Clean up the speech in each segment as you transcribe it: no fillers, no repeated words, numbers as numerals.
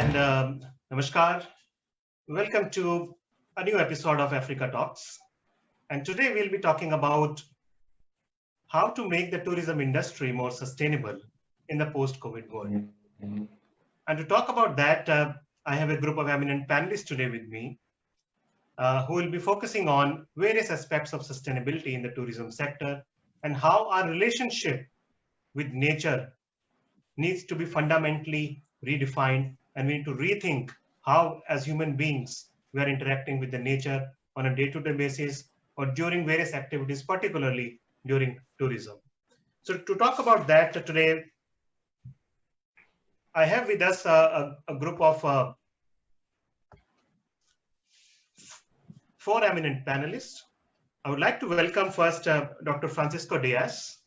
and Namaskar. Welcome to a new episode of Africa Talks. And today we'll be talking about how to make the tourism industry more sustainable in the post-COVID world. And to talk about that, I have a group of eminent panelists today with me who will be focusing on various aspects of sustainability in the tourism sector and how our relationship with nature needs to be fundamentally redefined, and we need to rethink how, as human beings, we are interacting with the nature on a day-to-day basis or during various activities, particularly during tourism. So to talk about that today, I have with us a group of 4 eminent panelists. I would like to welcome first Dr. Francisco Diaz.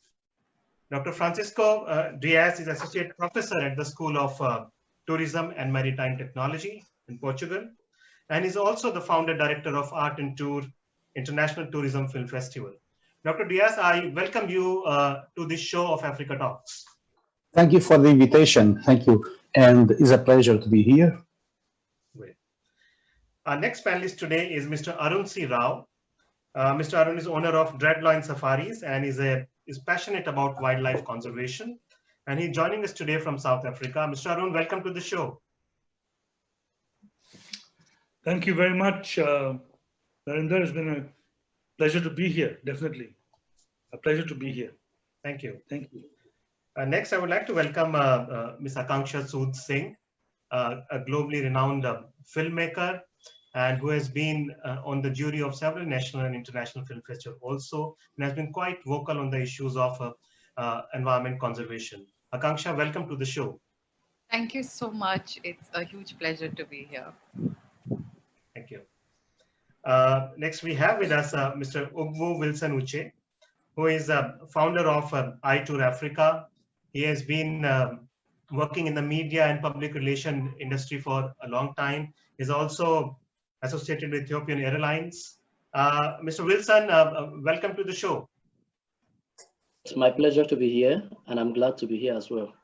Dr. Francisco Diaz is Associate Professor at the School of Tourism and Maritime Technology in Portugal, and is also the Founder Director of Art and Tour International Tourism Film Festival. Dr. Diaz, I welcome you to this show of Africa Talks. Thank you for the invitation. Thank you. And it's a pleasure to be here. Great. Our next panelist today is Mr. Arun C. Rao. Mr. Arun is owner of Dreadloin Safaris and is passionate about wildlife conservation. And he's joining us today from South Africa. Mr. Arun, welcome to the show. Thank you very much, Narinder. It's been a pleasure to be here, definitely. A pleasure to be here. Thank you. Thank you. Next, I would like to welcome Ms. Akanksha Sood Singh, a globally renowned filmmaker, and who has been on the jury of several national and international film festivals also, and has been quite vocal on the issues of environment conservation. Akanksha, welcome to the show. Thank you so much. It's a huge pleasure to be here. Thank you. Next, we have with us Mr. Ugwu Wilson Uche, who is a founder of iTour Africa. He has been working in the media and public relation industry for a long time. He's also associated with Ethiopian Airlines. Mr. Wilson, welcome to the show. It's my pleasure to be here, and I'm glad to be here as well.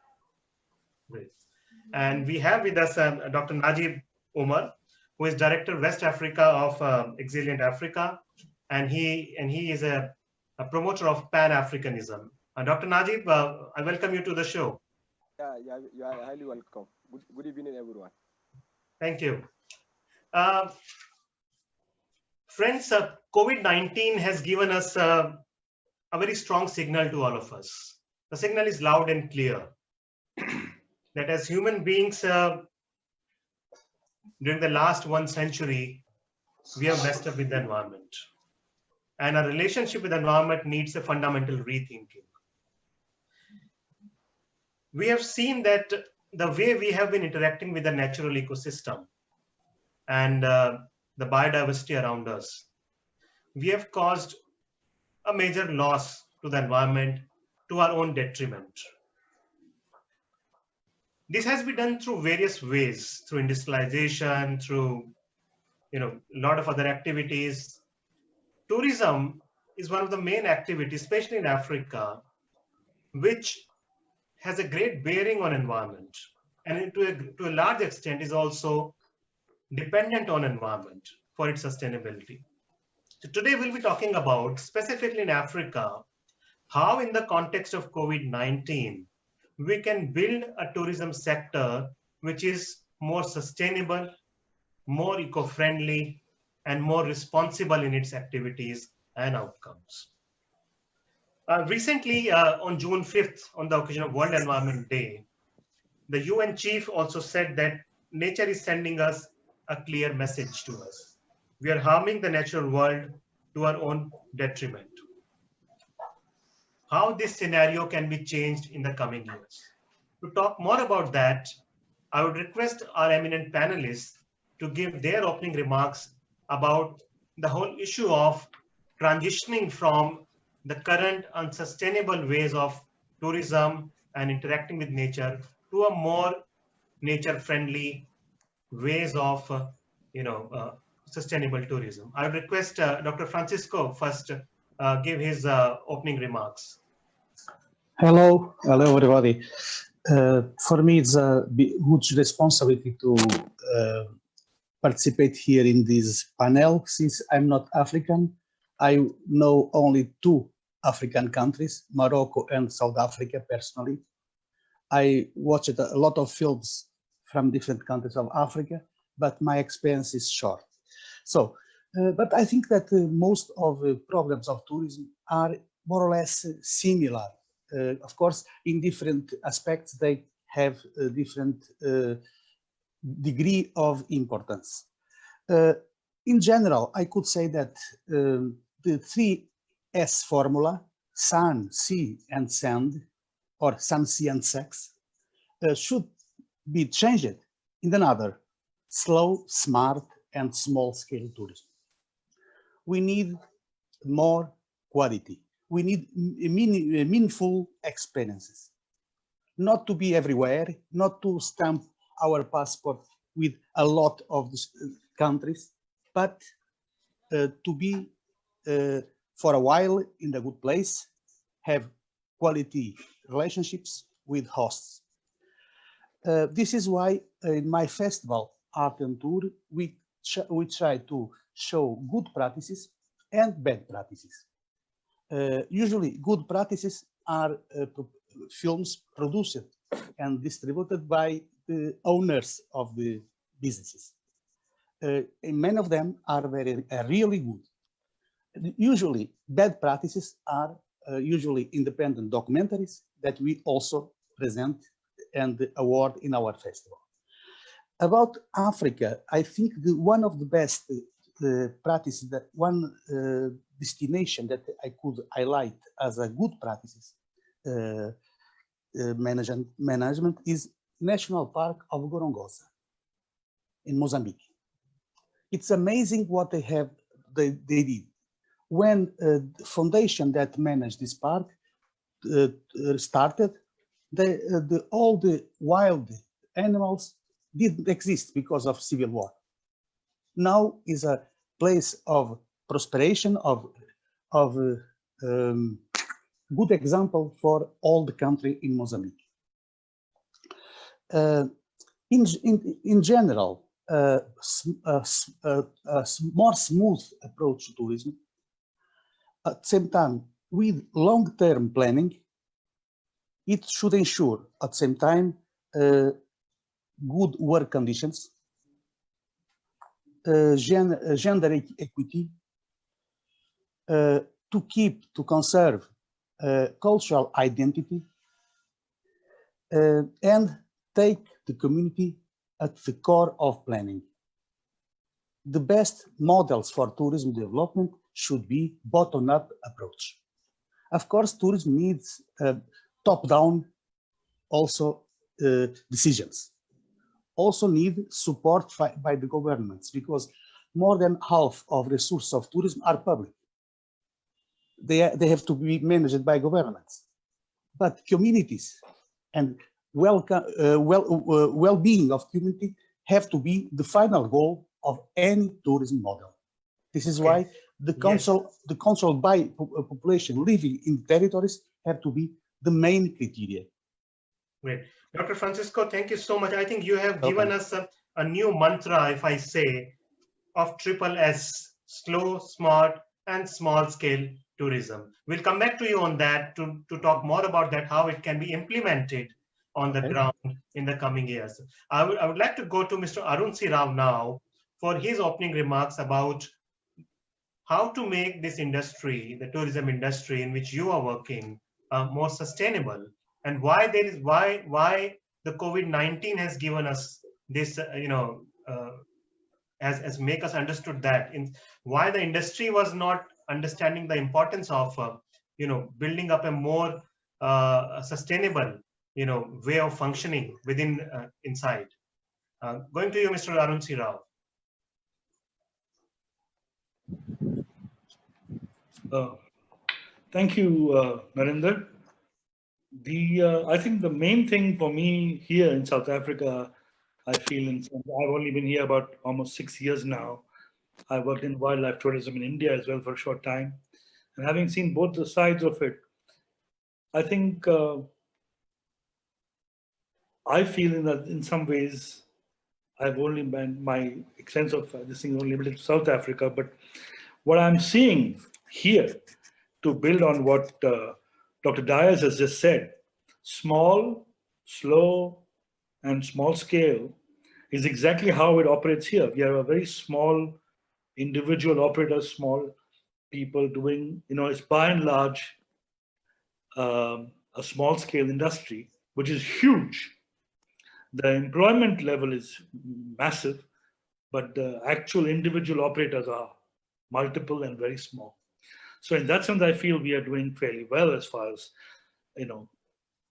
Great. And we have with us Dr. Najib Omar, who is Director West Africa of Exilient Africa, and he is a promoter of Pan-Africanism. Dr. Najib, I welcome you to the show. Yeah, you are highly welcome. Good evening, everyone. Thank you. Friends, COVID-19 has given us a very strong signal to all of us. The signal is loud and clear that as human beings, during the last 1 century, we have messed up with the environment. And our relationship with the environment needs a fundamental rethinking. We have seen that the way we have been interacting with the natural ecosystem and the biodiversity around us, we have caused a major loss to the environment to our own detriment. This has been done through various ways, through industrialization, through a lot of other activities. Tourism is one of the main activities, especially in Africa, which has a great bearing on environment, and to a large extent is also dependent on environment for its sustainability. So today we'll be talking about, specifically in Africa, how in the context of COVID-19, we can build a tourism sector which is more sustainable, more eco-friendly, and more responsible in its activities and outcomes. Recently, on June 5th, on the occasion of World Environment Day, the UN chief also said that nature is sending us a clear message to us. We are harming the natural world to our own detriment. How this scenario can be changed in the coming years. To talk more about that, I would request our eminent panelists to give their opening remarks about the whole issue of transitioning from the current unsustainable ways of tourism and interacting with nature to a more nature-friendly ways of sustainable tourism. I would request Dr. Francisco first give his opening remarks. Hello everybody. For me, it's a huge responsibility to participate here in this panel. Since I'm not African, I know only two African countries, Morocco and South Africa personally. I watched a lot of films from different countries of Africa, but my experience is short. So, but I think that most of the problems of tourism are more or less similar. Of course, in different aspects, they have a different degree of importance. In general, I could say that the 3S formula, sun, sea, and sand, or sun, sea, and sex, should be changed in another slow, smart, and small-scale tourism. We need more quality. We need meaningful experiences. Not to be everywhere, not to stamp our passport with a lot of countries, but to be for a while in a good place, have quality relationships with hosts. This is why in my festival, Art and Tour, we try to show good practices and bad practices. Usually, good practices are films produced and distributed by the owners of the businesses. And many of them are really good. Usually, bad practices are usually independent documentaries that we also present and award in our festival. About Africa, I think one of the best practices, that one destination that I could highlight as a good practices management is National Park of Gorongosa in Mozambique. It's amazing what they did. When the foundation that managed this park started, all the wild animals didn't exist because of civil war. Now is a place of prosperation, of good example for all the country in Mozambique. In general, a more smooth approach to tourism, at the same time with long-term planning, it should ensure at the same time good work conditions, gender equity, to conserve cultural identity, and take the community at the core of planning. The best models for tourism development should be bottom-up approach. Of course, tourism needs top-down also decisions. Also need support by the governments, because more than half of resources of tourism are public. They have to be managed by governments. But communities and well-being of community have to be the final goal of any tourism model. This is why the control by population living in territories have to be the main criteria. Great. Dr. Francisco, thank you so much. I think you have given us a new mantra, if I say, of triple S, slow, smart, and small scale tourism. We'll come back to you on that to talk more about that, how it can be implemented on the ground in the coming years. I would like to go to Mr. Arun C. Rao now for his opening remarks about how to make this industry, the tourism industry in which you are working, more sustainable, and why the COVID-19 has given us this, has make us understood that, why the industry was not understanding the importance of, building up a more sustainable, way of functioning within inside. Going to you, Mr. Arun C. Rao. Thank you, Narendra. I think the main thing for me here in South Africa, I feel, I've only been here about almost 6 years now. I worked in wildlife tourism in India as well for a short time. And having seen both the sides of it, I think I feel in some ways, I've only been my sense of this thing is only limited to South Africa, but what I'm seeing here, to build on what Dr. Dias has just said, small, slow, and small scale is exactly how it operates here. We have a very small individual operators, small people doing, it's by and large a small scale industry, which is huge. The employment level is massive, but the actual individual operators are multiple and very small. So in that sense, I feel we are doing fairly well as far as,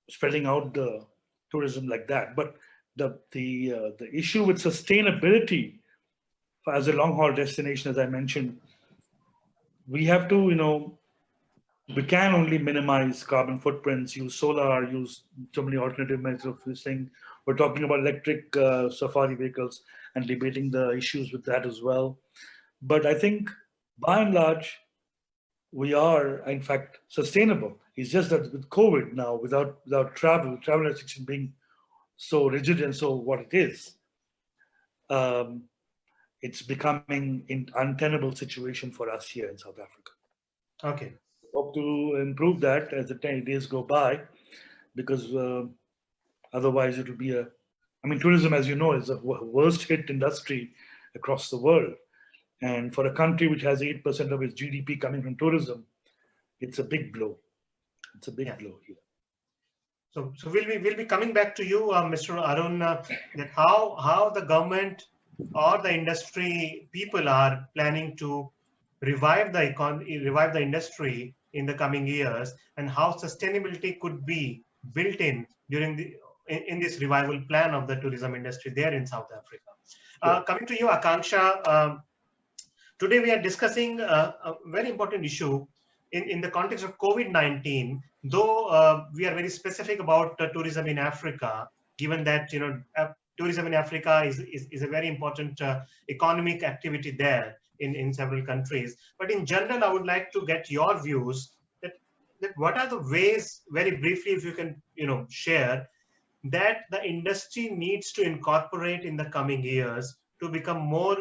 spreading out the tourism like that. But the issue with sustainability as a long haul destination, as I mentioned, we have to, we can only minimize carbon footprints, use solar, use so many alternative methods of this thing. We're talking about electric safari vehicles and debating the issues with that as well. But I think by and large, we are in fact sustainable. It's just that with COVID now, without travel restriction being so rigid and so what it is, it's becoming an untenable situation for us here in South Africa. Okay. Hope to improve that as the days go by, because otherwise it will be tourism, as you know, is the worst hit industry across the world. And for a country which has 8% of its GDP coming from tourism, it's a big blow. It's a big blow here. So we'll be coming back to you, Mr. Arun, that how the government or the industry people are planning to revive the economy, revive the industry in the coming years, and how sustainability could be built in during in this revival plan of the tourism industry there in South Africa. Sure. Coming to you, Akanksha, today we are discussing a very important issue in the context of COVID-19, though we are very specific about tourism in Africa, given that tourism in Africa is a very important economic activity there in several countries. But in general, I would like to get your views that what are the ways, very briefly, if you can share, that the industry needs to incorporate in the coming years to become more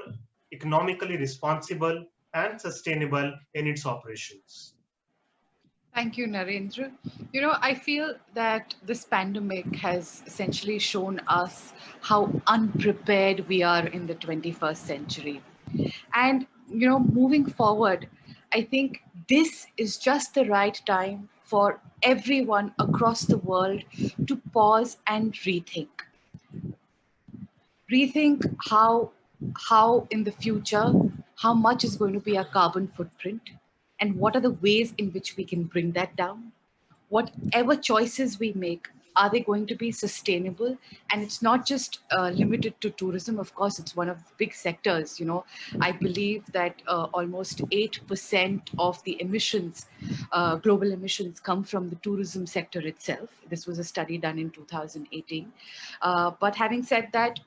economically responsible and sustainable in its operations. Thank you, Narendra. I feel that this pandemic has essentially shown us how unprepared we are in the 21st century. And, moving forward, I think this is just the right time for everyone across the world to pause and rethink. Rethink how in the future, how much is going to be our carbon footprint, and what are the ways in which we can bring that down. Whatever choices we make, are they going to be sustainable? And it's not just limited to tourism. Of course, it's one of the big sectors. I believe that almost 8% of the emissions, global emissions, come from the tourism sector itself. This was a study done in 2018. But having said that,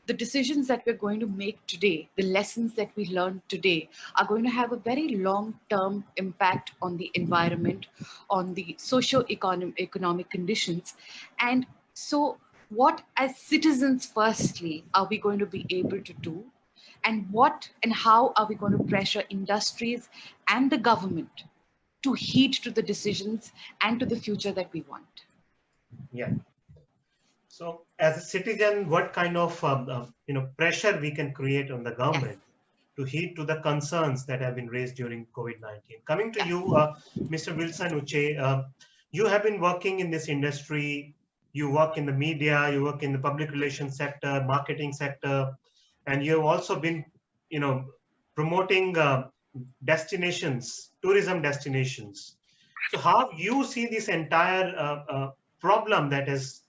the decisions that we're going to make today, the lessons that we learn today, are going to have a very long-term impact on the environment, on the socio-economic conditions. And so what, as citizens, firstly, are we going to be able to do? And what and how are we going to pressure industries and the government to heed to the decisions and to the future that we want? Yeah. So, as a citizen, what kind of pressure we can create on the government to heed to the concerns that have been raised during COVID-19? Coming to you, Mr. Wilson Uche, you have been working in this industry. You work in the media, you work in the public relations sector, marketing sector, and you have also been, promoting destinations, tourism destinations. So, how you see this entire problem that has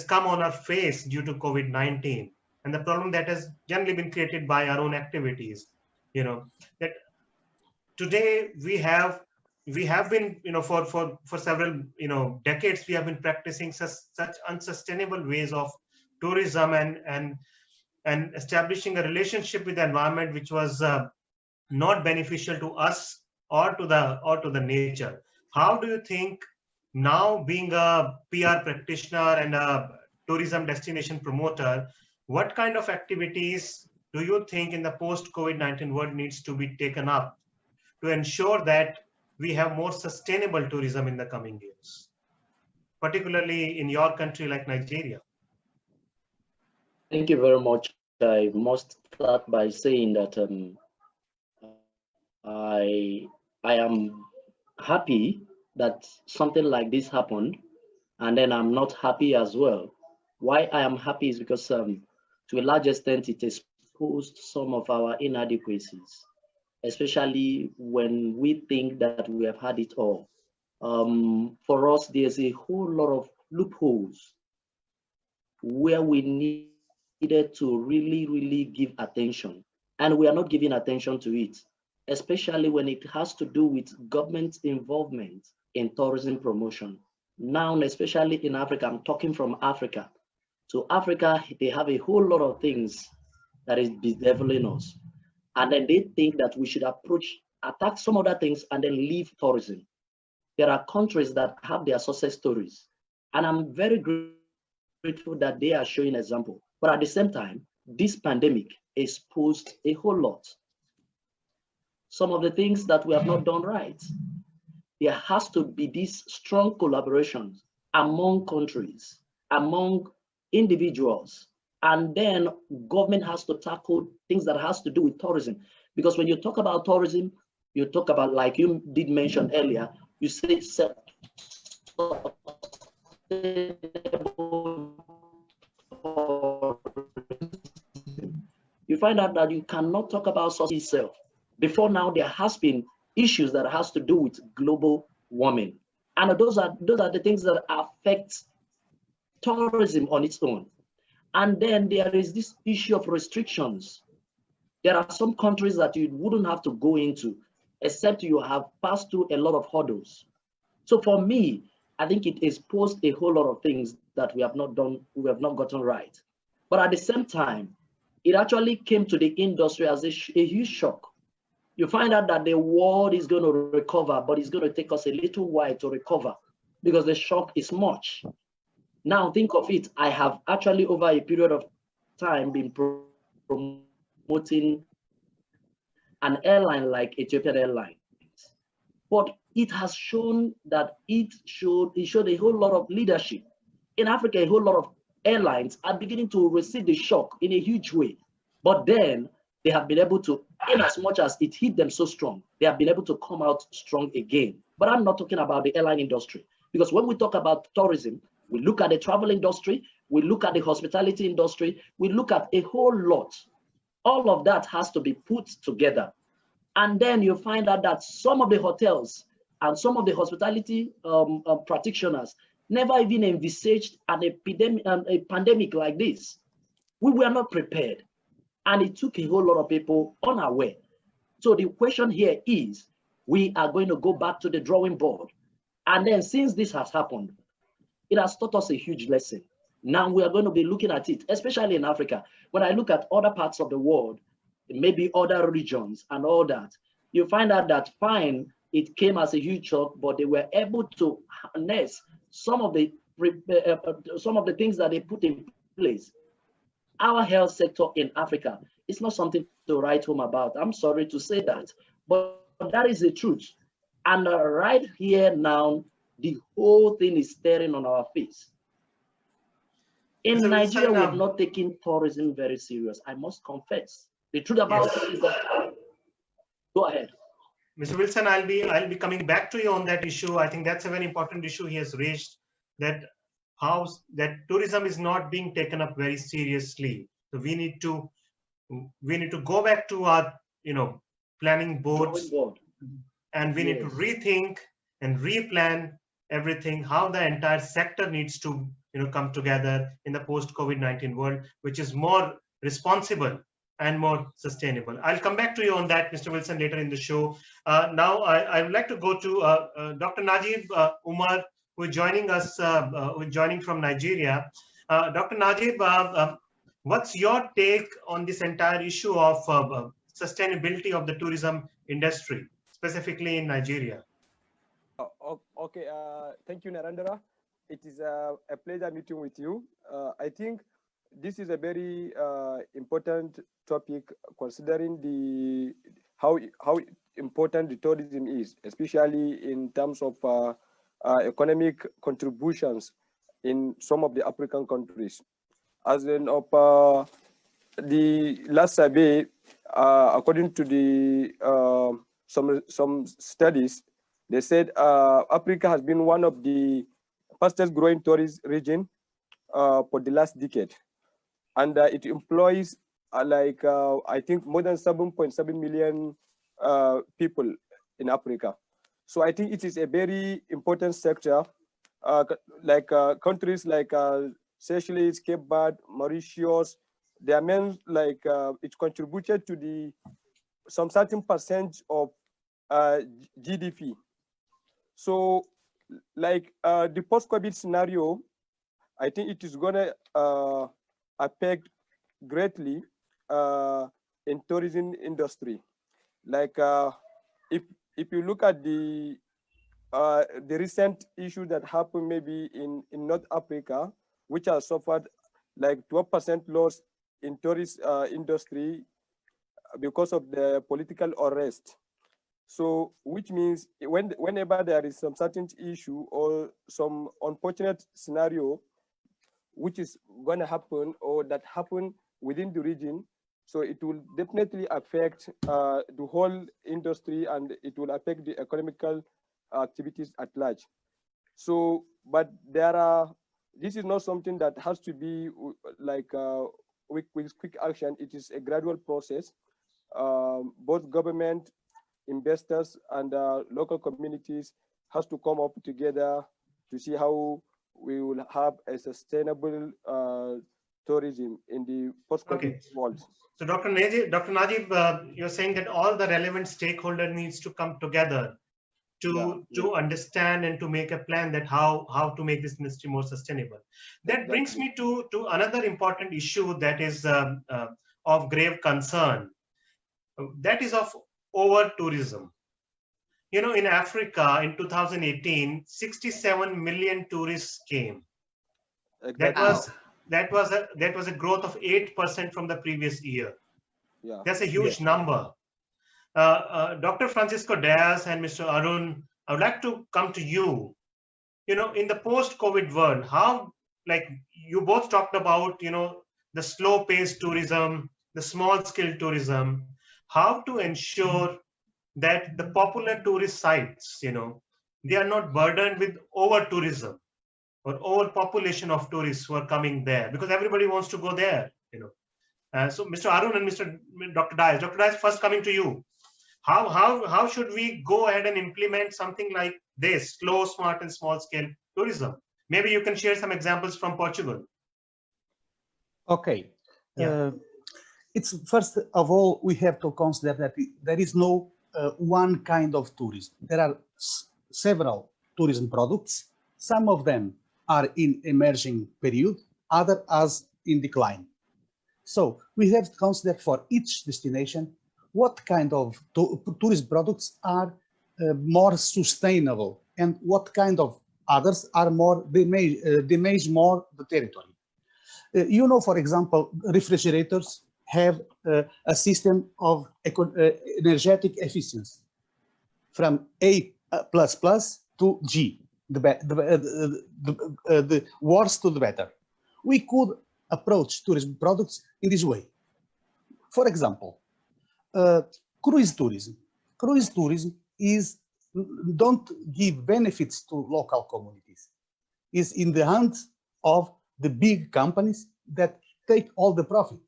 come on our face due to COVID-19, and the problem that has generally been created by our own activities, that today we have been, for several, decades, we have been practicing such unsustainable ways of tourism and establishing a relationship with the environment which was not beneficial to us or to the nature. How do you think, now being a PR practitioner and a tourism destination promoter, what kind of activities do you think in the post-COVID-19 world needs to be taken up to ensure that we have more sustainable tourism in the coming years, particularly in your country like Nigeria? Thank you very much. I must start by saying that I am happy that something like this happened, and then I'm not happy as well. Why I am happy is because to a large extent it exposed some of our inadequacies, especially when we think that we have had it all. For us, there's a whole lot of loopholes where we needed to really give attention, and we are not giving attention to it, especially when it has to do with government involvement in tourism promotion. Now, especially in Africa, I'm talking from Africa. So Africa, they have a whole lot of things that is bedeviling us. And then they think that we should attack some other things and then leave tourism. There are countries that have their success stories. And I'm very grateful that they are showing example. But at the same time, this pandemic exposed a whole lot. Some of the things that we have not done right. There has to be this strong collaboration among countries, among individuals, and then government has to tackle things that has to do with tourism. Because when you talk about tourism, you talk about, like you did mention earlier, you say you find out that you cannot talk about society itself. Before now, there has been issues that has to do with global warming. And those are the things that affect tourism on its own. And then there is this issue of restrictions. There are some countries that you wouldn't have to go into, except you have passed through a lot of hurdles. So for me, I think it exposed a whole lot of things that we have not done, we have not gotten right. But at the same time, it actually came to the industry as a huge shock. You find out that the world is going to recover, but it's going to take us a little while to recover because the shock is much. Now think of it, I have actually over a period of time been promoting an airline like Ethiopian Airlines. But it has shown that it showed a whole lot of leadership. In Africa, a whole lot of airlines are beginning to receive the shock in a huge way. But then they have been able to, in as much as it hit them so strong, they have been able to come out strong again. But I'm not talking about the airline industry, because when we talk about tourism, we look at the travel industry, we look at the hospitality industry, we look at a whole lot. All of that has to be put together. And then you find out that some of the hotels and some of the hospitality practitioners never even envisaged a pandemic like this. We were not prepared. And it took a whole lot of people unaware. So the question here is, we are going to go back to the drawing board. And then since this has happened, it has taught us a huge lesson. Now we are going to be looking at it, especially in Africa. When I look at other parts of the world, maybe other regions and all that, you find out that fine, it came as a huge shock, but they were able to harness some of the things that they put in place. Our health sector in Africa is not something to write home about. I'm sorry to say that, but that is the truth. And right here now, the whole thing is staring on our face. In Nigeria, we have not taken tourism very serious, I must confess. The truth about it is that, go ahead. Mr. Wilson, I'll be coming back to you on that issue. I think that's a very important issue he has raised, that how that tourism is not being taken up very seriously. So we need to go back to our planning boards, and we need to rethink and replan everything, how the entire sector needs to come together in the post-COVID-19 world, which is more responsible and more sustainable. I'll come back to you on that, Mr. Wilson, later in the show. Now I would like to go to Dr. Najib Umar, who is joining us, joining from Nigeria. Dr. Najib, what's your take on this entire issue of sustainability of the tourism industry, specifically in Nigeria? Okay, thank you, Narendra. it is a pleasure meeting with you. I think this is a very important topic, considering the how important the tourism is, especially in terms of economic contributions in some of the African countries. As in of the last survey, according to the some studies, they said Africa has been one of the fastest growing tourist region for the last decade, and it employs I think more than 7.7 million people in Africa. So I think it is a very important sector. Countries like Seychelles, Cape Verde, Mauritius, they are meant it contributed to the some certain percent of GDP. So the post-COVID scenario, I think it is gonna affect greatly in tourism industry. If you look at the recent issue that happened maybe in North Africa, which has suffered like 12% loss in tourist industry because of the political unrest. So, which means whenever there is some certain issue or some unfortunate scenario, which is going to happen or that happen within the region, so it will definitely affect the whole industry, and it will affect the economical activities at large. So, but this is not something that has to be with quick action. It is a gradual process. Both government, investors, and local communities has to come up together to see how we will have a sustainable tourism in the post-COVID world. So Dr. Najib, you're saying that all the relevant stakeholders needs to come together to understand and to make a plan that how to make this industry more sustainable. That brings me to another important issue that is of grave concern. That is of over tourism. You know, in Africa in 2018, 67 million tourists came. Exactly. That was a growth of 8% from the previous year. Yeah. That's a huge number. Dr. Francisco Diaz and Mr. Arun, I would like to come to you. You know, in the post-COVID world, how, like you both talked about, you know, the slow-paced tourism, the small-scale tourism, how to ensure that the popular tourist sites, you know, they are not burdened with over-tourism or overpopulation of tourists who are coming there, because everybody wants to go there, you know. So Mr. Arun and Dr. Diaz, first coming to you. How should we go ahead and implement something like this, slow, smart, and small-scale tourism? Maybe you can share some examples from Portugal. Okay. It's first of all, we have to consider that there is no one kind of tourism. There are several tourism products. Some of them are in emerging period, other as in decline. So we have to consider for each destination what kind of tourist products are more sustainable and what kind of others are more damage more the territory. You know, for example, refrigerators have a system of energetic efficiency from A++ to G, the worse to the better. We could approach tourism products in this way. For example, cruise tourism. Cruise tourism don't give benefits to local communities. It's in the hands of the big companies that take all the profit.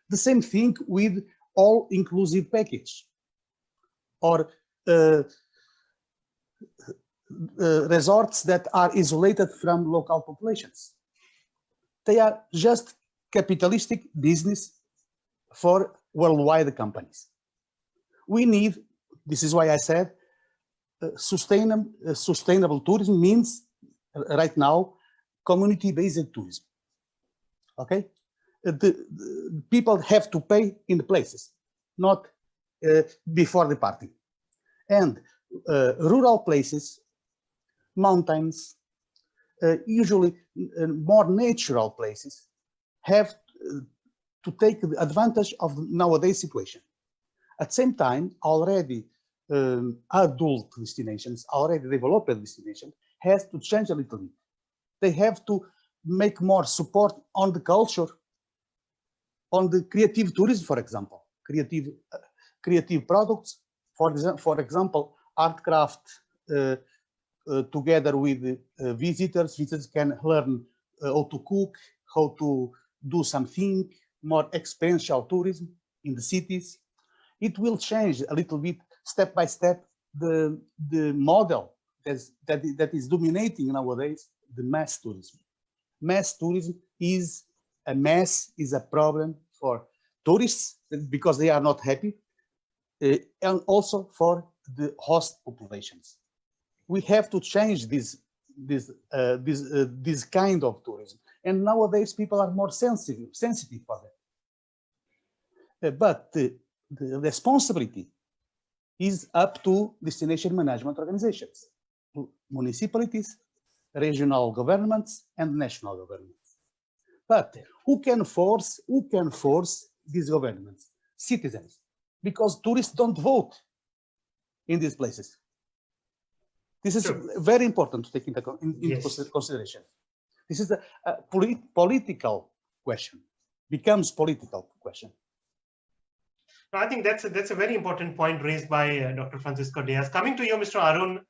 The same thing with all-inclusive package or resorts that are isolated from local populations. They are just capitalistic business for worldwide companies. We need, this is why I said, sustainable tourism means right now community-based tourism. Okay, the people have to pay in the places, not before the party. And rural places, mountains, usually more natural places have to take advantage of the nowadays situation. At the same time, already adult destinations, already developed destinations, has to change a little bit. They have to make more support on the culture, on the creative tourism, for example, creative products, for example, art craft together with visitors. Visitors can learn how to cook, how to do something, more experiential tourism in the cities. It will change a little bit, step by step, the model that is dominating nowadays, the mass tourism. Mass tourism is a mess, is a problem for tourists because they are not happy, and also for the host populations. We have to change this kind of tourism, and nowadays people are more sensitive for that. But the responsibility is up to destination management organizations, municipalities, regional governments, and national governments. But who can force these governments? Citizens, because tourists don't vote in these places. This is very important to take into consideration. This is a political question, becomes political question. I think that's a very important point raised by Dr. Francisco Diaz. Coming to you, Mr. Arun,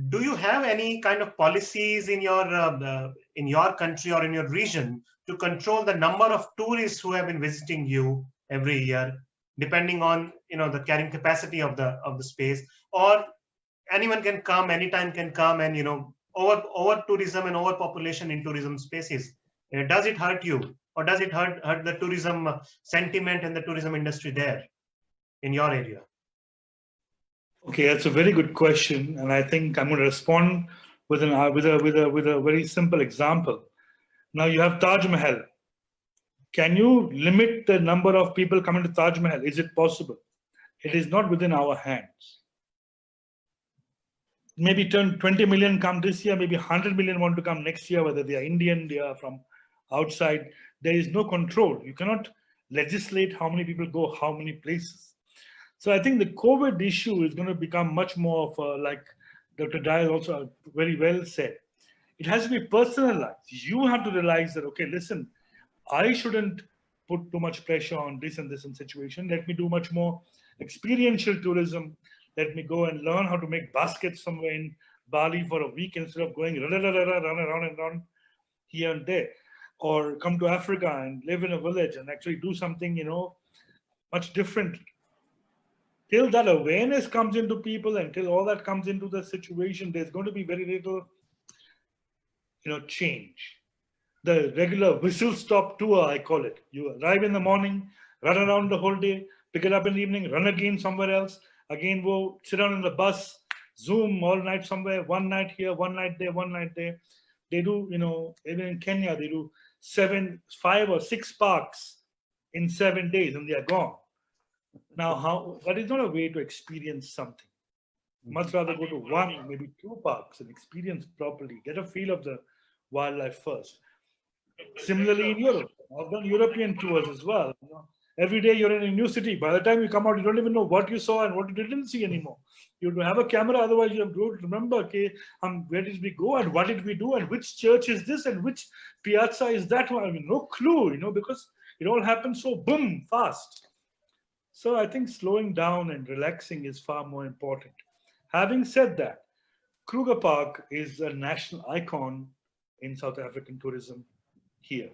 do you have any kind of policies in your country or in your region to control the number of tourists who have been visiting you every year, depending on the carrying capacity of the space, or anyone can come, anytime can come, and over tourism and overpopulation in tourism spaces, does it hurt you, or does it hurt the tourism sentiment and the tourism industry there in your area? Okay, that's a very good question, and I think I'm going to respond with a very simple example. Now you have Taj Mahal. Can you limit the number of people coming to Taj Mahal? Is it possible? It is not within our hands. Maybe 20 million come this year, maybe 100 million want to come next year, whether they are Indian, they are from outside. There is no control. You cannot legislate how many people go, how many places. So I think the COVID issue is going to become much more of like Dr. Diaz also very well said. It has to be personalized. You have to realize that, okay, listen, I shouldn't put too much pressure on this and this situation. Let me do much more experiential tourism. Let me go and learn how to make baskets somewhere in Bali for a week instead of going run around and run here and there. Or come to Africa and live in a village and actually do something, much differently. Till that awareness comes into people and till all that comes into the situation, there's going to be very little, change. The regular whistle stop tour, I call it. You arrive in the morning, run around the whole day, pick it up in the evening, run again somewhere else, again go sit down in the bus, Zoom all night somewhere, one night here, one night there, one night there. They do, even in Kenya, they do 5 or 6 parks in 7 days and they are gone. Now, that is not a way to experience something. Much rather go to 1, maybe 2 parks and experience properly, get a feel of the wildlife first. Similarly, in Europe, I've done European tours as well. Every day you're in a new city. By the time you come out, you don't even know what you saw and what you didn't see anymore. You have a camera, otherwise you have to remember, okay, where did we go and what did we do and which church is this and which piazza is that one? I mean, no clue, because it all happens so boom, fast. So I think slowing down and relaxing is far more important. Having said that, Kruger Park is a national icon in South African tourism here.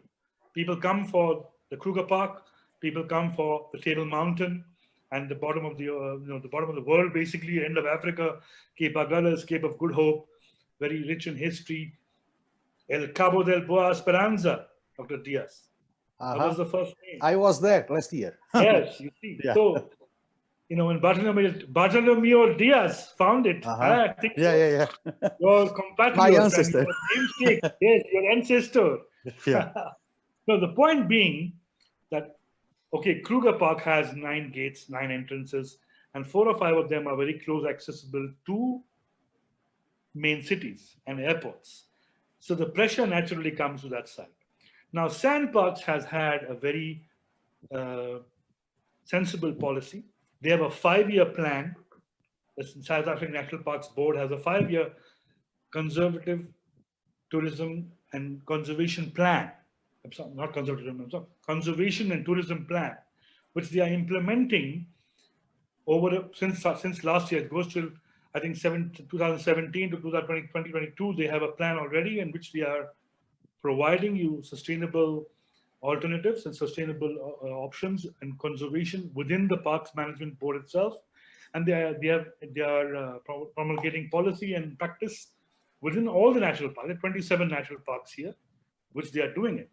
People come for the Kruger Park, people come for the Table Mountain and the bottom of the the bottom of the world, basically end of Africa, Cape Agulhas, Cape of Good Hope, very rich in history. El Cabo del Boa Esperanza, Dr. Diaz. That was the first name. I was there last year. Yes, you see. Yeah. So, when Bartolomeo Diaz found it, I think yeah. Your compatriot, my ancestor. Your namesake, yes, your ancestor. Yeah. So the point being that, okay, Kruger Park has 9 gates, 9 entrances, and 4 or 5 of them are very close accessible to main cities and airports. So the pressure naturally comes to that side. Now, sandbox has had a very sensible policy. They have a 5-year plan. The South African National Parks Board has a 5-year conservative tourism and conservation plan. I'm sorry, not conservative, I'm sorry, conservation and tourism plan, which they are implementing over since last year. It goes till I think 2017 to 2022. They have a plan already in which they are providing you sustainable alternatives and sustainable options and conservation within the Parks Management Board itself, and they are promulgating policy and practice within all the national parks. There are 27 national parks here, which they are doing it.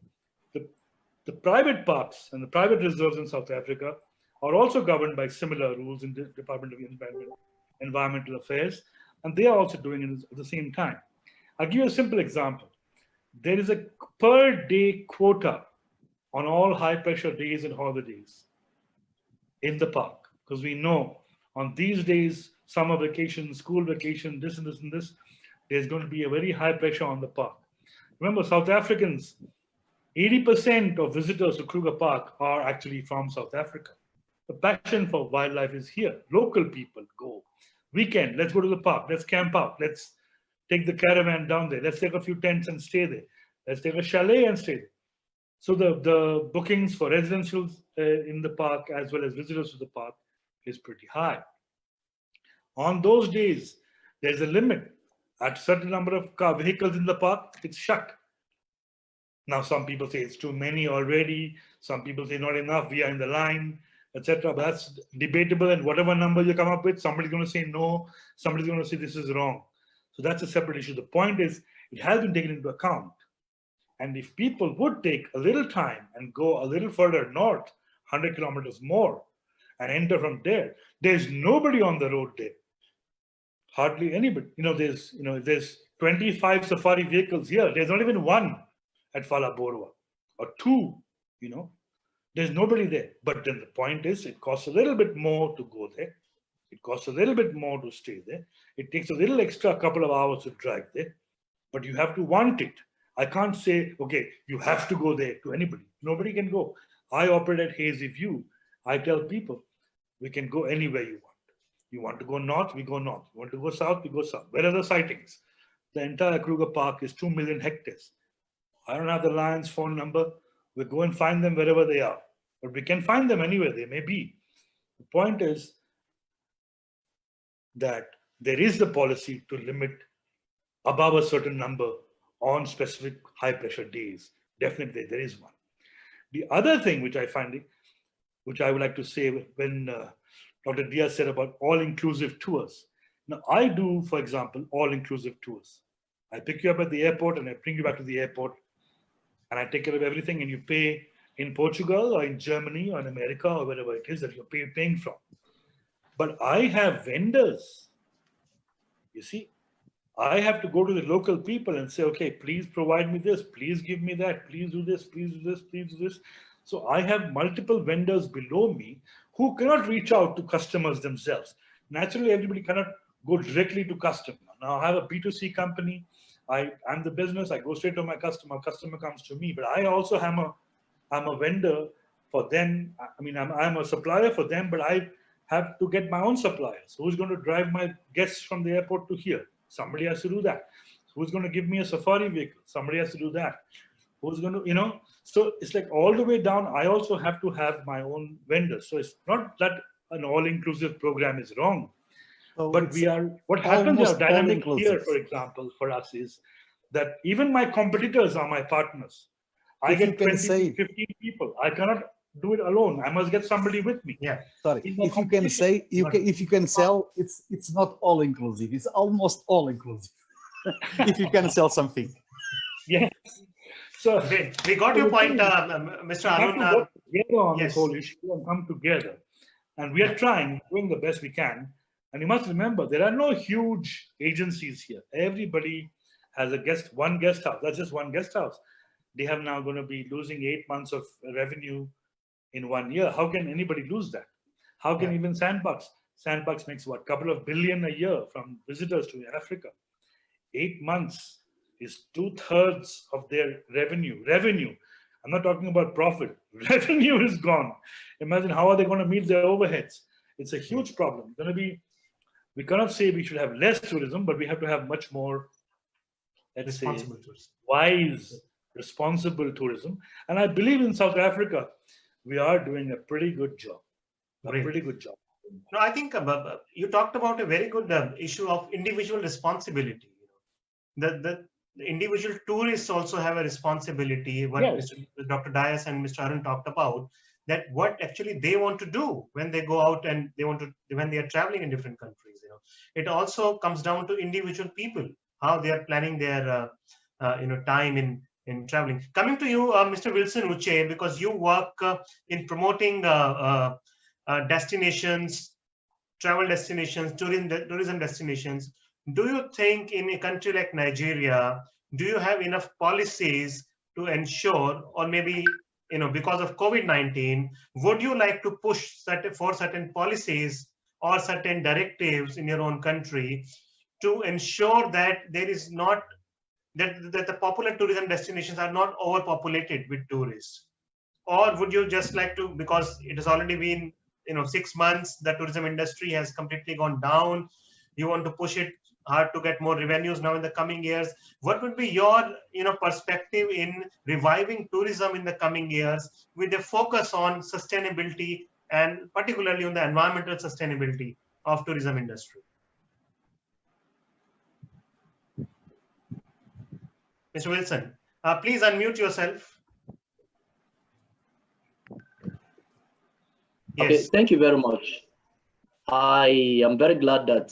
The private parks and the private reserves in South Africa are also governed by similar rules in the Department of Environmental Affairs, and they are also doing it at the same time. I'll give you a simple example. There is a per day quota on all high pressure days and holidays in the park, because we know on these days, summer vacation, school vacation, this and this and this, there's going to be a very high pressure on the park. Remember, South Africans, 80% of visitors to Kruger Park are actually from South Africa. The passion for wildlife is here. Local people go. Weekend, let's go to the park. Let's camp out. Let's take the caravan down there. Let's take a few tents and stay there. Let's take a chalet and stay there. So the bookings for residentials in the park as well as visitors to the park is pretty high. On those days, there's a limit. At a certain number of vehicles in the park, it's shut. Now, some people say it's too many already. Some people say not enough. We are in the line, etc. But that's debatable. And whatever number you come up with, somebody's going to say no. Somebody's going to say this is wrong. So that's a separate issue. The point is, it has been taken into account. And if people would take a little time and go a little further north, 100 kilometers more, and enter from there, there's nobody on the road there. Hardly anybody. There's 25 safari vehicles here. There's not even one at Falaborwa, or two. There's nobody there. But then the point is, it costs a little bit more to go there. It costs a little bit more to stay there. It takes a little extra couple of hours to drive there, but you have to want it. I can't say, okay, you have to go there to anybody. Nobody can go. I operate at Hazy View. I tell people, we can go anywhere you want. You want to go north, we go north. You want to go south, we go south. Where are the sightings? The entire Kruger Park is 2 million hectares. I don't have the lion's phone number. We go and find them wherever they are. But we can find them anywhere they may be. The point is that there is the policy to limit above a certain number on specific high pressure days. Definitely there is one. The other thing which I find, which I would like to say when Dr. Diaz said about all-inclusive tours. Now, I do, for example, all-inclusive tours. I pick you up at the airport and I bring you back to the airport and I take care of everything, and you pay in Portugal or in Germany or in America or wherever it is that you're paying from. But I have vendors. You see, I have to go to the local people and say, okay, please provide me this, please give me that, please do this, please do this, please do this. So I have multiple vendors below me who cannot reach out to customers themselves. Naturally, everybody cannot go directly to customer. Now I have a B2C company. I'm the business. I go straight to my customer. Customer comes to me. But I also am a vendor for them. I mean, I'm a supplier for them, but I have to get my own suppliers. Who's going to drive my guests from the airport to here? Somebody has to do that. Who's going to give me a safari vehicle? Somebody has to do that. Who's going to, so it's like all the way down. I also have to have my own vendors. So it's not that an all-inclusive program is wrong. So but what happens in our dynamic here, for example, for us is that even my competitors are my partners. I get 20, 15 people. I cannot do it alone. I must get somebody with me. Yeah. Sorry. If you can say, if you can sell, it's not all inclusive. It's almost all inclusive. If you can sell something. Yes. So we got your point, Mr. Arun. Work together on this whole issue and come together, and we are doing the best we can. And you must remember, there are no huge agencies here. Everybody has one guest house. That's just one guest house. They have now going to be losing 8 months of revenue in 1 year. How can anybody lose that? How can even Sandbox? Sandbox makes what, couple of billion a year from visitors to Africa. 8 months is 2/3 of their revenue. Revenue. I'm not talking about profit. Revenue is gone. Imagine how are they going to meet their overheads? It's a huge problem. We cannot say we should have less tourism, but we have to have much more, let's say, Responsible tourism. wise, responsible tourism. And I believe in South Africa, we are doing a pretty good job. Great. Pretty good job. No, I think you talked about a very good issue of individual responsibility. The individual tourists also have a responsibility. What Yes. Dr. Dias and Mr. Arun talked about, that what actually they want to do when they go out and when they are traveling in different countries. It also comes down to individual people, how they are planning their time in traveling. Coming to you, Mr. Wilson Uche, because you work in promoting destinations, travel destinations, tourism destinations. Do you think in a country like Nigeria, do you have enough policies to ensure, or maybe because of COVID-19, would you like to push for certain policies or certain directives in your own country to ensure that there is not that the popular tourism destinations are not overpopulated with tourists? Or would you just like to, because it has already been 6 months, the tourism industry has completely gone down, you want to push it hard to get more revenues now in the coming years? What would be your perspective in reviving tourism in the coming years with a focus on sustainability and particularly on the environmental sustainability of tourism industry? Mr. Wilson, please unmute yourself. Yes. Okay, thank you very much. I am very glad that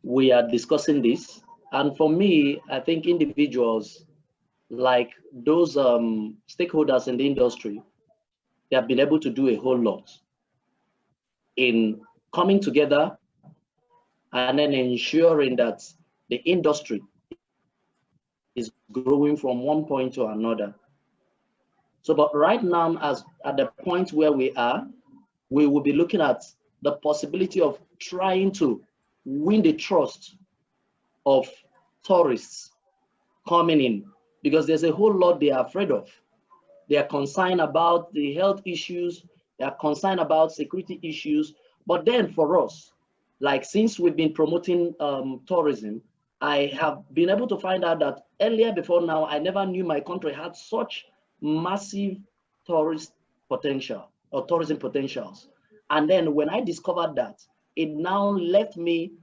we are discussing this. And for me, I think individuals like those stakeholders in the industry, they have been able to do a whole lot in coming together and then ensuring that the industry is growing from one point to another. So, but right now, as at the point where we are, we will be looking at the possibility of trying to win the trust of tourists coming in, because there's a whole lot they are afraid of. They are concerned about the health issues, they are concerned about security issues. But then for us, like since we've been promoting tourism, I have been able to find out that earlier before now, I never knew my country had such massive tourist potential or tourism potentials. And then when I discovered that, it now left me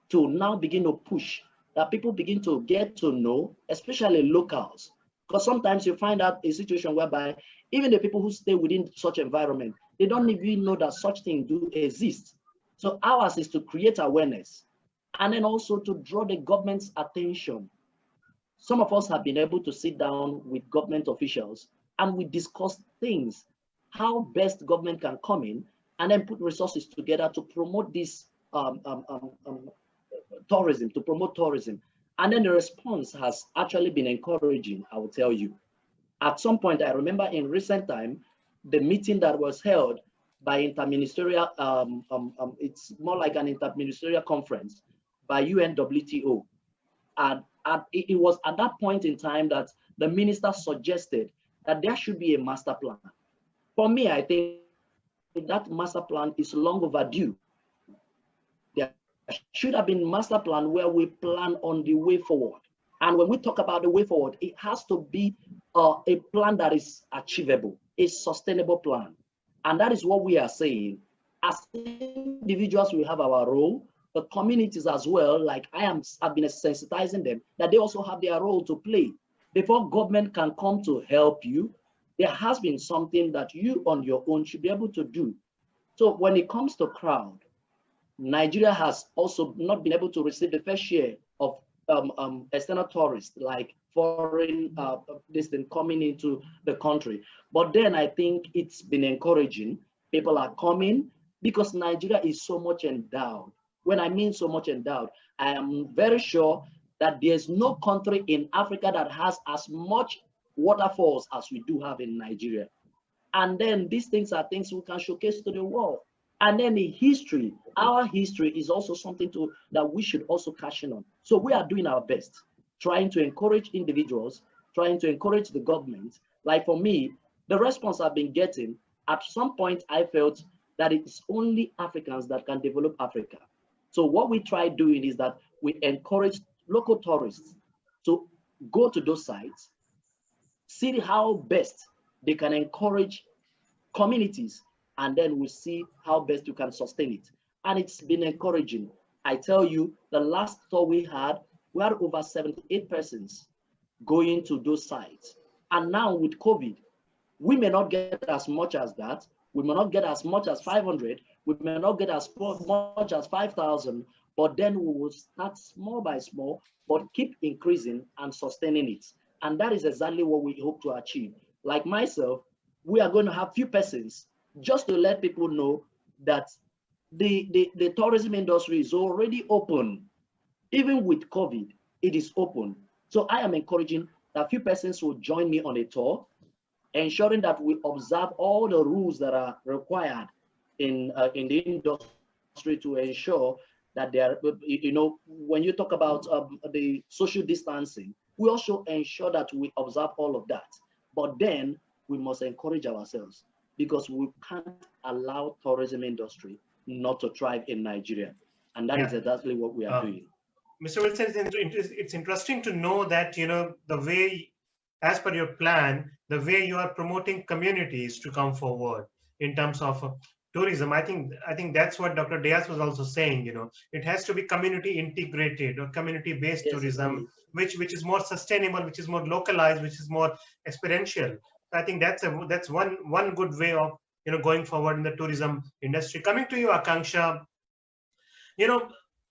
to now begin to push that people begin to get to know, especially locals. Because sometimes you find out a situation whereby even the people who stay within such environment, they don't even know that such things do exist. So ours is to create awareness and then also to draw the government's attention. Some of us have been able to sit down with government officials and we discuss things, how best government can come in and then put resources together to promote this tourism, to promote tourism. And then the response has actually been encouraging, I will tell you. At some point, I remember in recent time, the meeting that was held by interministerial, it's more like an interministerial conference by UNWTO. And it was at that point in time that the minister suggested that there should be a master plan. For me, I think that master plan is long overdue. There should have been a master plan where we plan on the way forward. And when we talk about the way forward, it has to be a plan that is achievable, a sustainable plan. And that is what we are saying. As individuals, we have our role. The communities as well, like I've been sensitizing them, that they also have their role to play. Before government can come to help you, there has been something that you on your own should be able to do. So when it comes to crowd, Nigeria has also not been able to receive the fair share of external tourists, like foreign this thing coming into the country. But then I think it's been encouraging. People are coming because Nigeria is so much endowed. When I mean so much endowed, I am very sure that there's no country in Africa that has as much waterfalls as we do have in Nigeria. And then these things are things we can showcase to the world. And then the history, our history is also something that we should also cash in on. So we are doing our best, trying to encourage individuals, trying to encourage the government. Like for me, the response I've been getting, at some point I felt that it's only Africans that can develop Africa. So what we try doing is that we encourage local tourists to go to those sites, see how best they can encourage communities, and then we see how best you can sustain it. And it's been encouraging. I tell you, the last tour we had over 78 persons going to those sites. And now with COVID, we may not get as much as that. We may not get as much as 500. We may not get as much as 5,000, but then we will start small by small, but keep increasing and sustaining it. And that is exactly what we hope to achieve. Like myself, we are going to have few persons just to let people know that the tourism industry is already open. Even with COVID, it is open. So I am encouraging that few persons will join me on a tour, ensuring that we observe all the rules that are required in the industry to ensure that they are, when you talk about the social distancing, we also ensure that we observe all of that. But then we must encourage ourselves, because we can't allow tourism industry not to thrive in Nigeria. And that is exactly what we are doing. Mr. Wilson, it's interesting to know that, the way, as per your plan, the way you are promoting communities to come forward in terms of tourism. I think that's what Dr. Diaz was also saying. It has to be community integrated or community-based tourism, which is more sustainable, which is more localized, which is more experiential. I think that's one good way of going forward in the tourism industry. Coming to you, Akanksha,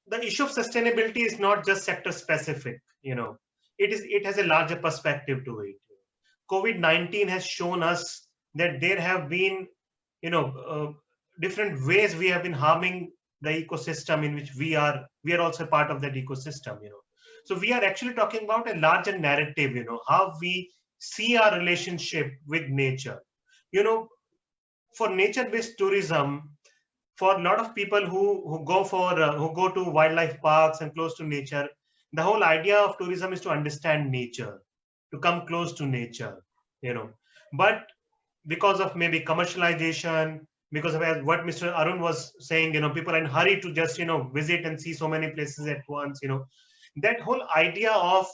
the issue of sustainability is not just sector specific. It has a larger perspective to it. COVID-19 has shown us that there have been different ways we have been harming the ecosystem in which we are also part of that ecosystem. So we are actually talking about a larger narrative, how we see our relationship with nature. For nature-based tourism, for a lot of people who go to wildlife parks and close to nature, the whole idea of tourism is to understand nature, to come close to nature, But because of maybe commercialization, because of what Mr. Arun was saying, people are in a hurry to just, visit and see so many places at once, that whole idea of,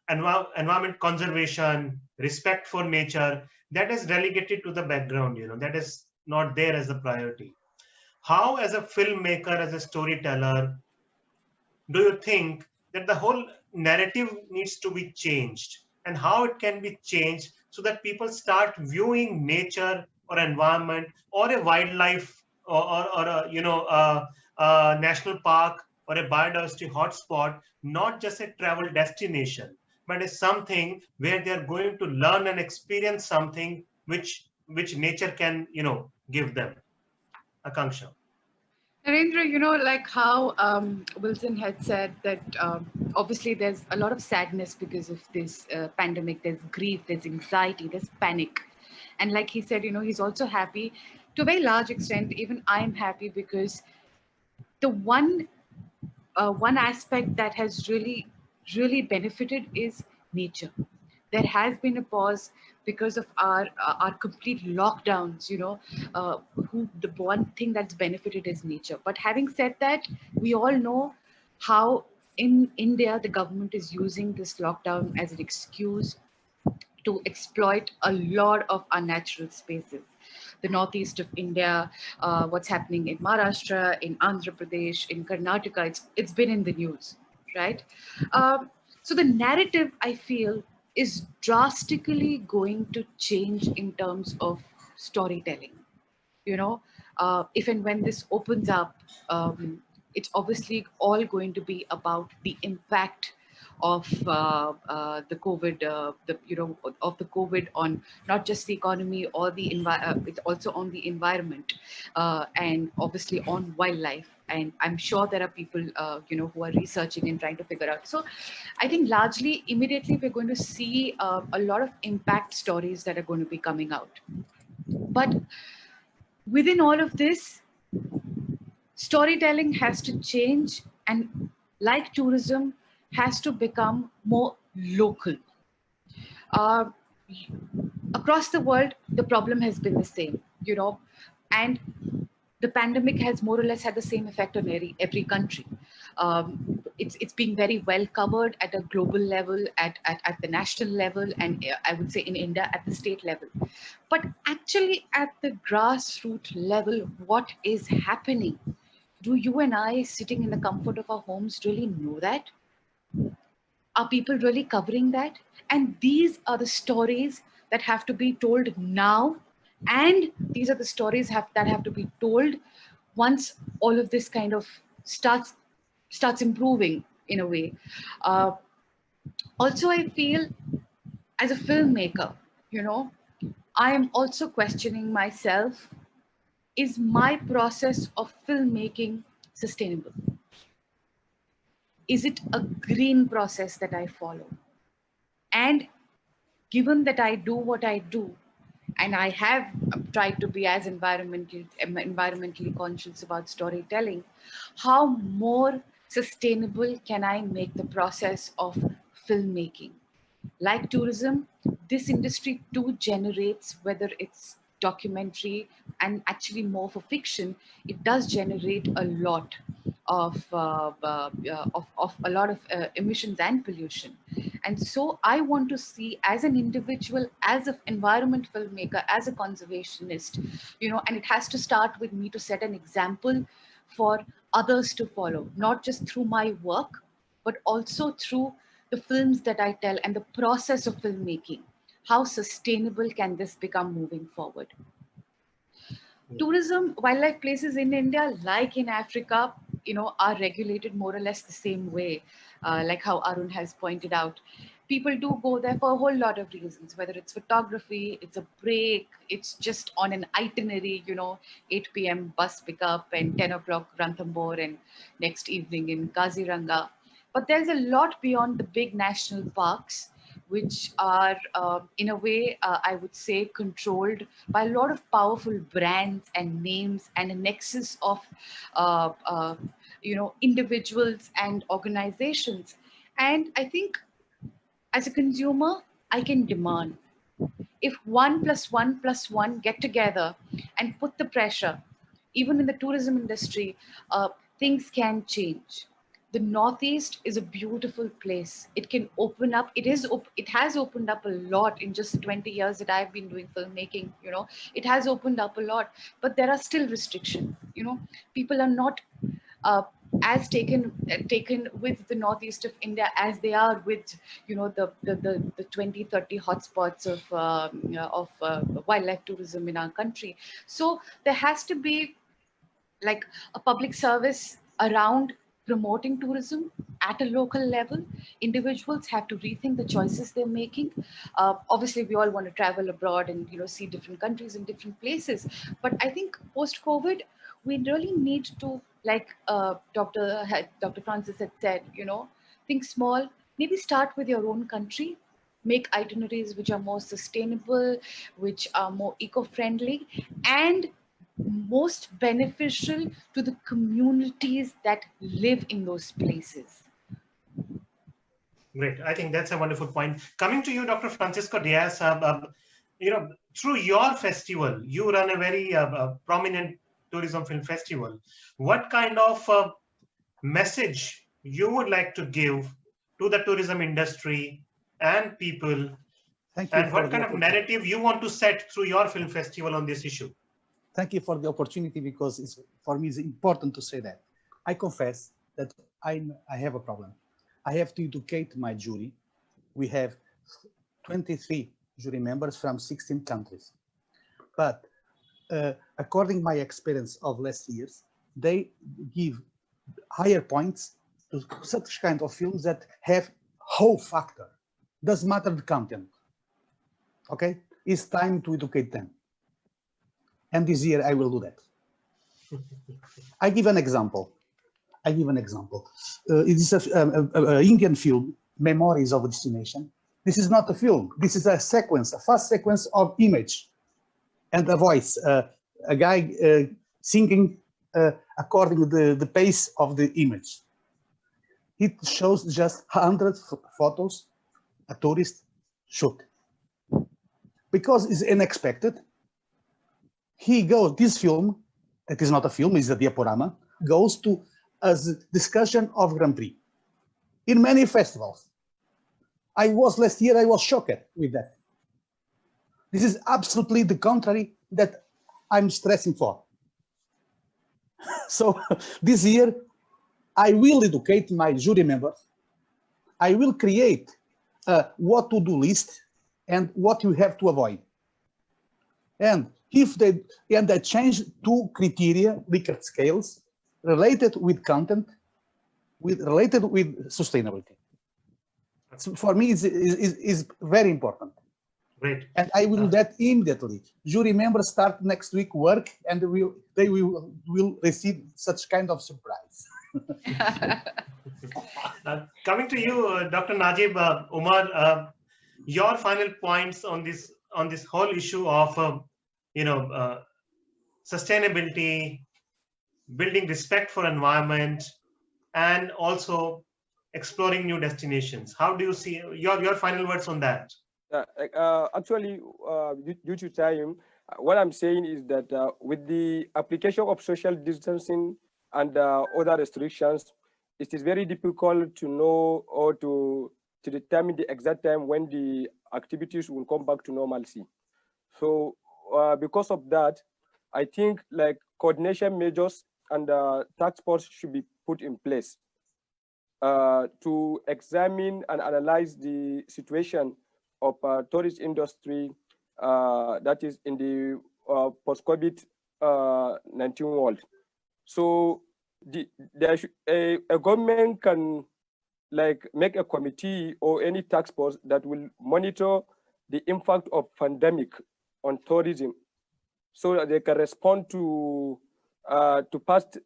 environment conservation, respect for nature, that is relegated to the background, that is not there as a priority. How, as a filmmaker, as a storyteller, do you think that the whole narrative needs to be changed, and how it can be changed so that people start viewing nature or environment or a wildlife or a national park or a biodiversity hotspot, not just a travel destination, but as something where they are going to learn and experience something which nature can, give them. Akanksha. Narendra, like how Wilson had said that obviously there's a lot of sadness because of this pandemic. There's grief, there's anxiety, there's panic. And like he said, he's also happy. To a very large extent, even I'm happy, because the one aspect that has really, really benefited is nature. There has been a pause because of our complete lockdowns. The one thing that's benefited is nature. But having said that, we all know how in India the government is using this lockdown as an excuse to exploit a lot of unnatural spaces. The northeast of India, what's happening in Maharashtra, in Andhra Pradesh, in Karnataka, it's been in the news, right? So the narrative, I feel, is drastically going to change in terms of storytelling. If and when this opens up, it's obviously all going to be about the impact of the COVID, of the COVID on not just the economy or the it's also on the environment, and obviously on wildlife. And I'm sure there are people, who are researching and trying to figure out. So I think largely, immediately, we're going to see a lot of impact stories that are going to be coming out. But within all of this, storytelling has to change, and like tourism, has to become more local. Uh, Across the world, the problem has been the same, and the pandemic has more or less had the same effect on every country. It's being very well covered at a global level, at the national level, and I would say in India at the state level. But actually, at the grassroots level, what is happening? Do you and I, sitting in the comfort of our homes, really know that? Are people really covering that? And these are the stories that have to be told now, and these are the stories that have to be told once all of this kind of starts improving in a way. uh, Also, I feel, as a filmmaker, you know I am also questioning myself: is my process of filmmaking sustainable? Is it a green process that I follow? And given that I do what I do, and I have tried to be as environmentally conscious about storytelling, how more sustainable can I make the process of filmmaking? Like tourism, this industry too generates, whether it's documentary and actually more for fiction, it does generate a lot of a lot of emissions and pollution. And so I want to see, as an individual, as an environment filmmaker, as a conservationist, and it has to start with me to set an example for others to follow, not just through my work, but also through the films that I tell and the process of filmmaking. How sustainable can this become moving forward? Tourism, wildlife places in India, like in Africa, are regulated more or less the same way, like how Arun has pointed out. People do go there for a whole lot of reasons, whether it's photography, it's a break, it's just on an itinerary, 8 p.m. bus pickup and 10 o'clock Ranthambore and next evening in Kaziranga. But there's a lot beyond the big national parks, which are, in a way, I would say, controlled by a lot of powerful brands and names and a nexus of, individuals and organizations. And I think, as a consumer, I can demand, if 1 + 1 + 1 get together and put the pressure, even in the tourism industry, things can change. The Northeast is a beautiful place. It can open up. It has opened up a lot in just 20 years that I've been doing filmmaking. It has opened up a lot, but there are still restrictions. People are not as taken with the northeast of India as they are with the 20-30 hotspots of wildlife tourism in our country. So there has to be like a public service around promoting tourism at a local level. Individuals have to rethink the choices they're making. Obviously, we all want to travel abroad and see different countries and different places. But I think post-COVID, we really need to, like Dr. Francis had said, think small. Maybe start with your own country. Make itineraries which are more sustainable, which are more eco-friendly, and most beneficial to the communities that live in those places. Great. I think that's a wonderful point. Coming to you, Dr. Francisco Diaz, through your festival, you run a very prominent tourism film festival. What kind of message you would like to give to the tourism industry and people? And what kind of narrative you want to set through your film festival on this issue? Thank you for the opportunity, because for me it's important to say that. I confess that I have a problem. I have to educate my jury. We have 23 jury members from 16 countries. But according to my experience of last years, they give higher points to such kind of films that have whole factor. Doesn't matter the content. Okay? It's time to educate them. And this year I will do that. I give an example. It is an Indian film, Memories of a Destination. This is not a film. This is a sequence, a fast sequence of image and a voice, a guy singing according to the pace of the image. It shows just 100 photos a tourist shoot. Because it's unexpected, this film, it is not a film, it's a diaporama, goes to a discussion of Grand Prix in many festivals. Last year, I was shocked with that. This is absolutely the contrary that I'm stressing for. So this year, I will educate my jury members. I will create a what to do list and what you have to avoid. And I change 2 criteria, Likert scales, related with content, related with sustainability. So for me, is very important. Great. And I will do that immediately. Jury members start next week work, and they will receive such kind of surprise. Coming to you, Dr. Najib, Umar, your final points on this whole issue of sustainability, building respect for environment, and also exploring new destinations. How do you see your final words on that? Actually, due to time, what I'm saying is that with the application of social distancing and other restrictions, it is very difficult to know or to determine the exact time when the activities will come back to normalcy. So because of that, I think like coordination measures and task force should be put in place to examine and analyze the situation of tourist industry that is in the post-COVID-19 world. So a government can like make a committee or any task force that will monitor the impact of pandemic on tourism, so that they can respond to past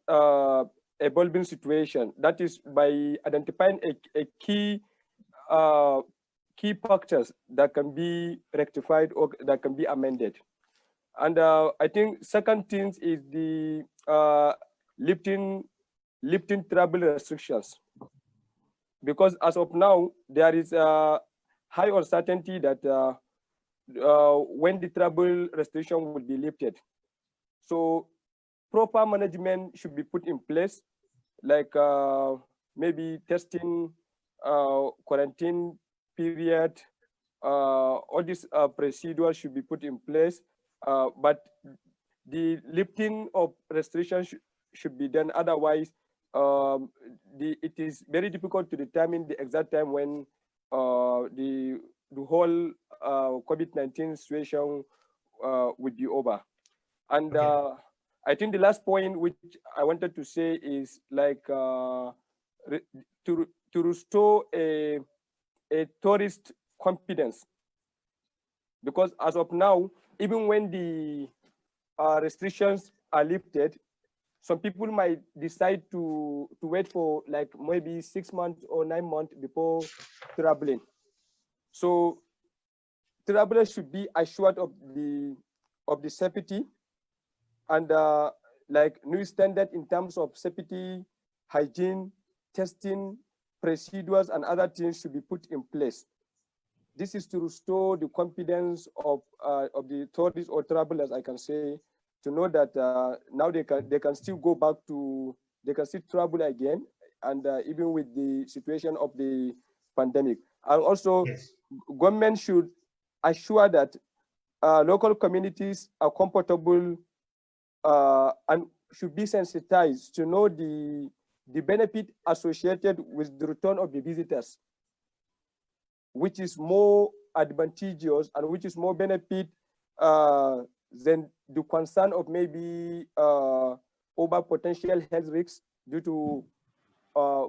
evolving situation. That is by identifying a key factors that can be rectified or that can be amended. And I think second thing is the lifting travel restrictions, because as of now there is a high uncertainty that when the travel restriction will be lifted. So proper management should be put in place, like maybe testing, quarantine period, all these procedures should be put in place, but the lifting of restrictions should be done. Otherwise, it is very difficult to determine the exact time when the whole COVID-19 situation would be over. And I think the last point which I wanted to say is like to restore a tourist confidence, because as of now, even when the restrictions are lifted, some people might decide to wait for like maybe 6 months or 9 months before traveling. So travelers should be assured of the safety and like new standard in terms of safety, hygiene, testing, procedures, and other things should be put in place. This is to restore the confidence of the tourists or travelers, I can say, to know that now they can still go back to, they can still travel again, and even with the situation of the pandemic. And also, Yes. Government should assure that local communities are comfortable and should be sensitized to know the benefit associated with the return of the visitors, which is more advantageous and which is more benefit than the concern of maybe over potential health risks due to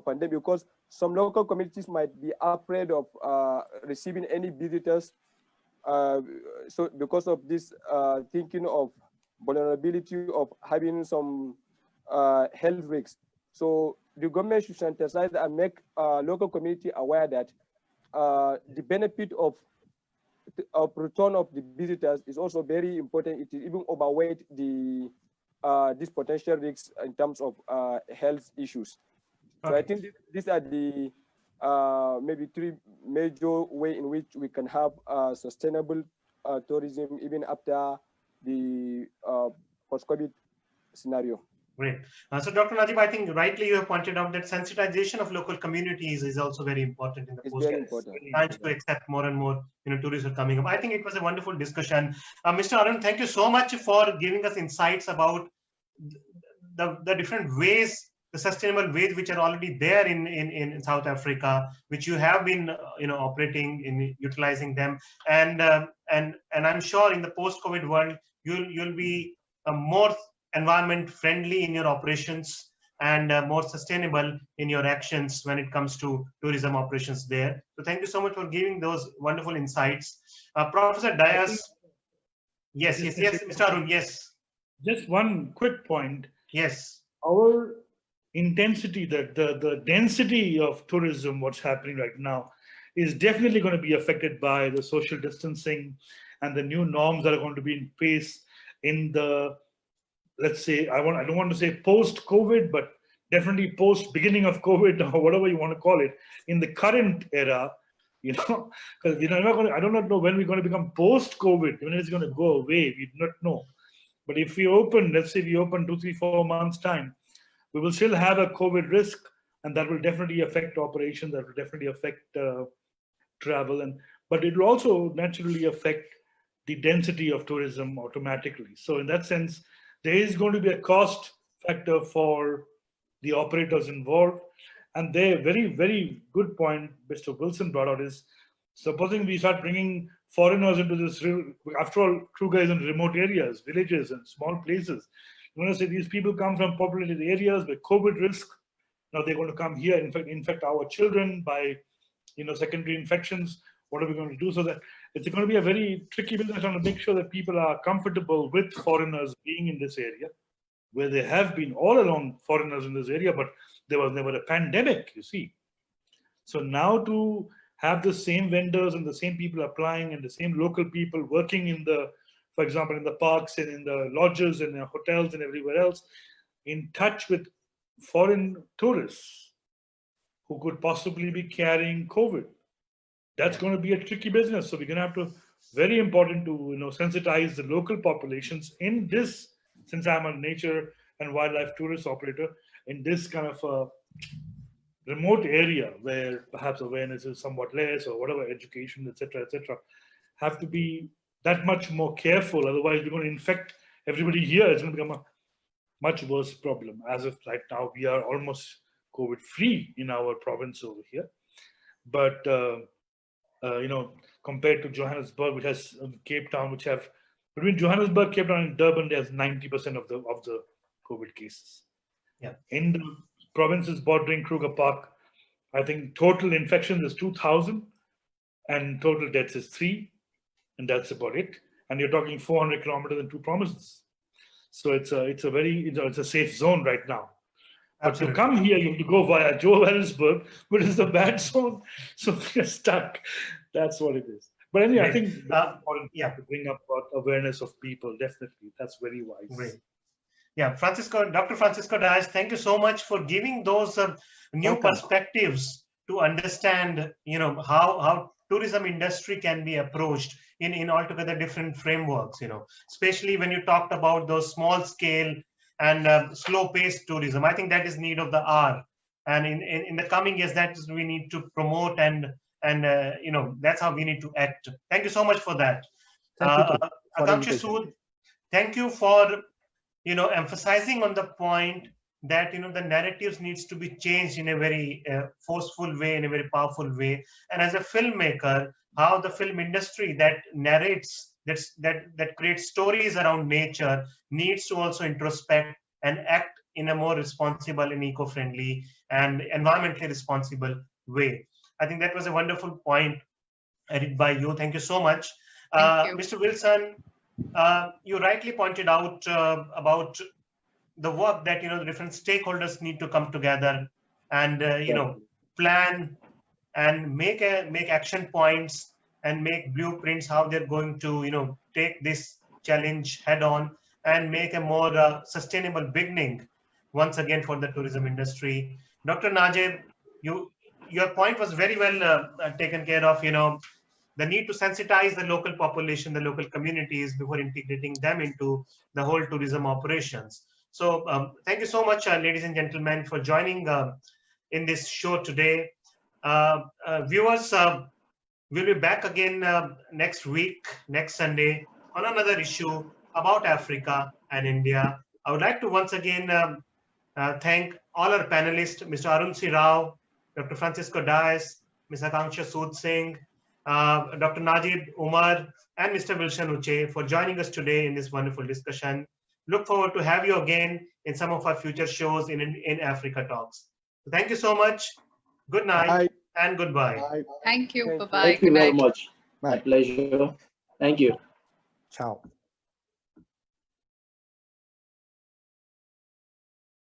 pandemic, because some local communities might be afraid of receiving any visitors. So because of this thinking of vulnerability of having some health risks. So the government should synthesize and make local community aware that the benefit of return of the visitors is also very important. It is even overweight the these potential risks in terms of health issues. So I think these are the maybe three major way in which we can have sustainable tourism even after the post-COVID scenario. Great. So Dr. Najib, I think rightly you have pointed out that sensitization of local communities is also very important in the It's post very important. times to accept more and more tourists are coming up. I think it was a wonderful discussion. Mr. Arun, thank you so much for giving us insights about the different ways, the sustainable ways which are already there in South Africa, which you have been operating in, utilizing them, and I'm sure in the post-COVID world you'll be more environment friendly in your operations and more sustainable in your actions when it comes to tourism operations there. So thank you so much for giving those wonderful insights. Professor Dias, yes, Mr. Arun, yes. Just one quick point. Yes. Our intensity, the density of tourism, what's happening right now, is definitely going to be affected by the social distancing and the new norms that are going to be in place in the, let's say, I don't want to say post-COVID, but definitely post-beginning of COVID or whatever you want to call it, in the current era, because I don't know when we're going to become post-COVID, when it's going to go away, we do not know. But if we open, let's say we open 2, 3, 4 months time, we will still have a COVID risk, and that will definitely affect operations, that will definitely affect travel, but it will also naturally affect the density of tourism automatically. So in that sense, there is going to be a cost factor for the operators involved. And their very, very good point Mr. Wilson brought out is, supposing we start bringing foreigners into this, after all, Kruger is in remote areas, villages and small places. You want to say these people come from populated areas with COVID risk. Now they're going to come here, infect our children by, secondary infections. What are we going to do? So that it's going to be a very tricky business, trying to make sure that people are comfortable with foreigners being in this area, where there have been all along foreigners in this area, but there was never a pandemic, you see. So now to have the same vendors and the same people applying and the same local people working in the, for example, in the parks and in the lodges and the hotels and everywhere else, in touch with foreign tourists who could possibly be carrying COVID. That's going to be a tricky business. So we're going to have to, very important to sensitize the local populations in this, since I'm a nature and wildlife tourist operator, in this kind of remote area where perhaps awareness is somewhat less or whatever, education, etc., have to be that much more careful. Otherwise, we're going to infect everybody here. It's going to become a much worse problem. As of right now, we are almost COVID-free in our province over here. But, compared to Johannesburg, which has Cape Town, which have, between Johannesburg, Cape Town, and Durban, there's 90% of the COVID cases. Yeah. In the provinces bordering Kruger Park, I think total infections is 2,000 and total deaths is 3, and that's about it. And you're talking 400 kilometers in 2 provinces. So it's a safe zone right now. But to come here, you have to go via Johannesburg, which is a bad zone. So you're stuck. That's what it is. But anyway, I think it's important to bring up awareness of people. Definitely, that's very wise. Great. Yeah, Dr. Francisco Dias, thank you so much for giving those new perspectives to understand, how tourism industry can be approached in altogether different frameworks. Especially when you talked about those small scale and slow-paced tourism. I think that is need of the hour, and in the coming years, that is we need to promote and that's how we need to act. Thank you so much for that. Akanksha Sood, thank you for emphasizing on the point that the narratives needs to be changed in a very forceful way, in a very powerful way, and as a filmmaker, how the film industry that narrates, that creates stories around nature needs to also introspect and act in a more responsible and eco-friendly and environmentally responsible way. I think that was a wonderful point added by you. Thank you so much. Mr. Wilson, you rightly pointed out about the work that the different stakeholders need to come together and plan and make action points and make blueprints how they're going to take this challenge head on and make a more sustainable beginning once again for the tourism industry. Dr. Najib, your point was very well taken care of. The need to sensitize the local population, the local communities before integrating them into the whole tourism operations. So thank you so much, ladies and gentlemen, for joining in this show today. Viewers, we'll be back again next week, next Sunday, on another issue about Africa and India. I would like to once again thank all our panelists, Mr. Arun C. Rao, Dr. Francisco Dias, Ms. Akanksha Sood Singh, Dr. Najib Umar, and Mr. Wilson Uche for joining us today in this wonderful discussion. Look forward to have you again in some of our future shows in Africa Talks. So thank you so much. Good night. Bye. And goodbye. Bye. Thank you. Thank you. Bye-bye. Thank you Good very night. much. Bye. My pleasure. Thank you. Ciao.